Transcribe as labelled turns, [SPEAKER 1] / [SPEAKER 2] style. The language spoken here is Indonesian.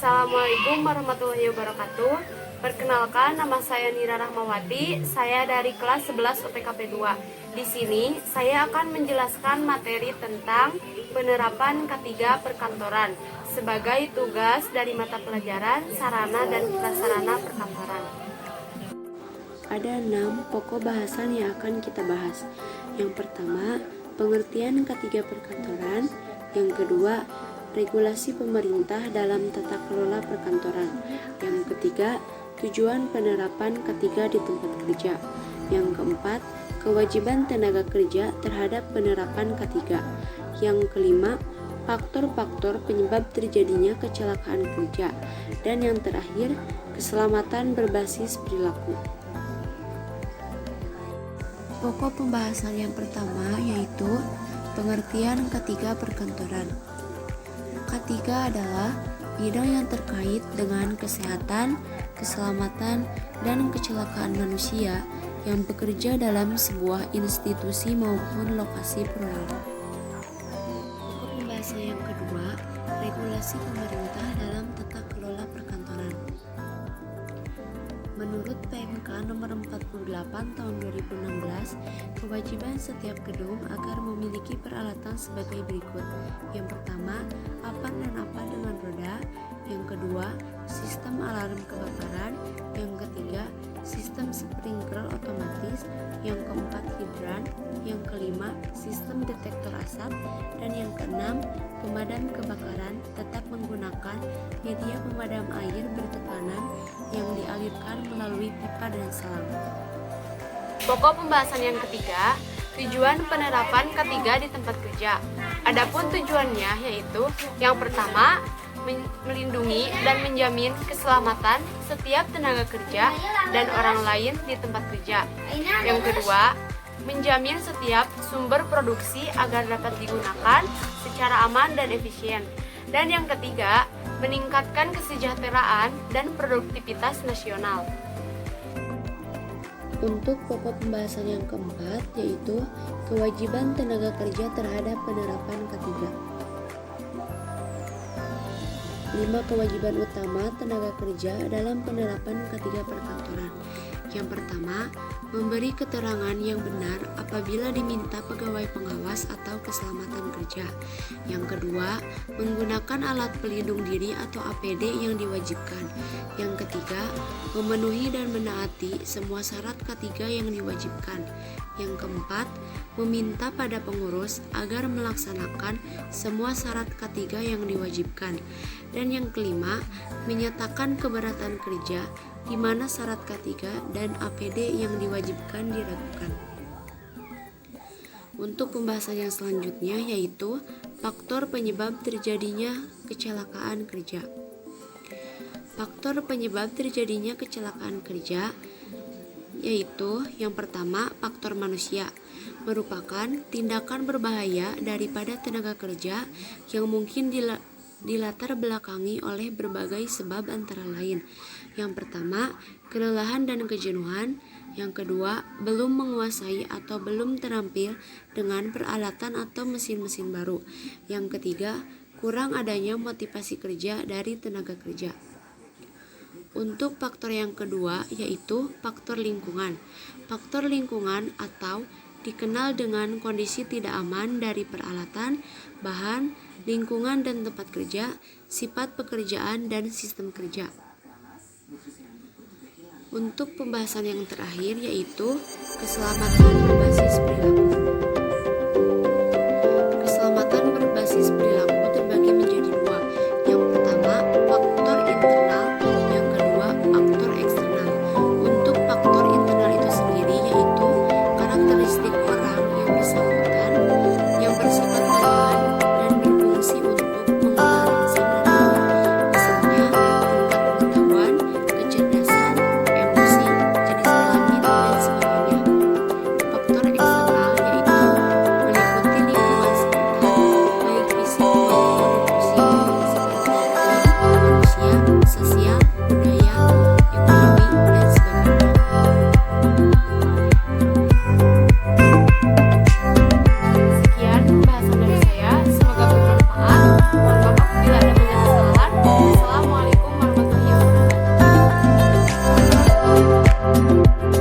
[SPEAKER 1] Assalamualaikum warahmatullahi wabarakatuh. Perkenalkan, nama saya Nira Rahmawati. Saya dari kelas 11 UPKP 2. Di sini saya akan menjelaskan materi tentang penerapan K3 perkantoran sebagai tugas dari mata pelajaran sarana dan prasarana perkantoran.
[SPEAKER 2] Ada 6 pokok bahasan yang akan kita bahas. Yang pertama, pengertian K3 perkantoran. Yang kedua, regulasi pemerintah dalam tata kelola perkantoran. Yang ketiga, tujuan penerapan K3 di tempat kerja. Yang keempat, kewajiban tenaga kerja terhadap penerapan K3. Yang kelima, faktor-faktor penyebab terjadinya kecelakaan kerja. Dan yang terakhir, keselamatan berbasis perilaku. Pokok pembahasan yang pertama yaitu pengertian K3 perkantoran. K3 adalah bidang yang terkait dengan kesehatan, keselamatan, dan kecelakaan manusia yang bekerja dalam sebuah institusi maupun lokasi perorangan. Pokok pembahasan yang kedua, regulasi pemerintah dalam tata kelola perkantoran. Menurut PMK nomor 48 tahun 2016, kewajiban setiap gedung agar memiliki peralatan sebagai berikut. Yang pertama, papan dan apa dengan roda. Yang kedua, sistem alarm kebakaran. Yang ketiga, sistem sprinkler otomatis. Yang keempat, hidran. Yang kelima, sistem detektor asap. Dan yang keenam, pemadam kebakaran tetap menggunakan media pemadam air bertekanan yang dialirkan melalui pipa dan selang.
[SPEAKER 1] Pokok pembahasan yang ketiga, tujuan penerapan K3 di tempat kerja. Adapun tujuannya yaitu yang pertama, melindungi dan menjamin keselamatan setiap tenaga kerja dan orang lain di tempat kerja. Yang kedua, menjamin setiap sumber produksi agar dapat digunakan secara aman dan efisien. Dan yang ketiga, meningkatkan kesejahteraan dan produktivitas nasional.
[SPEAKER 2] Untuk pokok pembahasan yang keempat yaitu kewajiban tenaga kerja terhadap penerapan K3. 5 kewajiban utama tenaga kerja dalam penerapan K3 perkantoran. Yang pertama, memberi keterangan yang benar apabila diminta pegawai pengawas atau keselamatan kerja. Yang kedua, menggunakan alat pelindung diri atau APD yang diwajibkan. Yang ketiga, memenuhi dan menaati semua syarat K3 yang diwajibkan. Yang keempat, meminta pada pengurus agar melaksanakan semua syarat K3 yang diwajibkan. Dan yang kelima, menyatakan keberatan kerja di mana syarat K3 dan APD yang diwajibkan diragukan. Untuk pembahasan yang selanjutnya yaitu faktor penyebab terjadinya kecelakaan kerja. Faktor penyebab terjadinya kecelakaan kerja yaitu yang pertama, faktor manusia, merupakan tindakan berbahaya daripada tenaga kerja yang mungkin dilatar belakangi oleh berbagai sebab antara lain. Yang pertama, kelelahan dan kejenuhan. Yang kedua, belum menguasai atau belum terampil dengan peralatan atau mesin-mesin baru. Yang ketiga, kurang adanya motivasi kerja dari tenaga kerja. Untuk faktor yang kedua yaitu faktor lingkungan. Faktor lingkungan atau dikenal dengan kondisi tidak aman dari peralatan, bahan, lingkungan dan tempat kerja, sifat pekerjaan dan sistem kerja. Untuk pembahasan yang terakhir yaitu keselamatan berbasis perilaku. Keselamatan berbasis perilaku terbagi menjadi dua. Yang pertama, faktor internal, yang kedua, faktor eksternal. Untuk faktor internal itu sendiri yaitu karakteristik orang yang bersangkutan yang bersifat ringan dan berfungsi untuk menganalisa perilaku, misalnya tingkat pengetahuan, kecerdasan, emosi, jenis kelamin, dan sebagainya. Faktor eksternal yaitu
[SPEAKER 3] Thank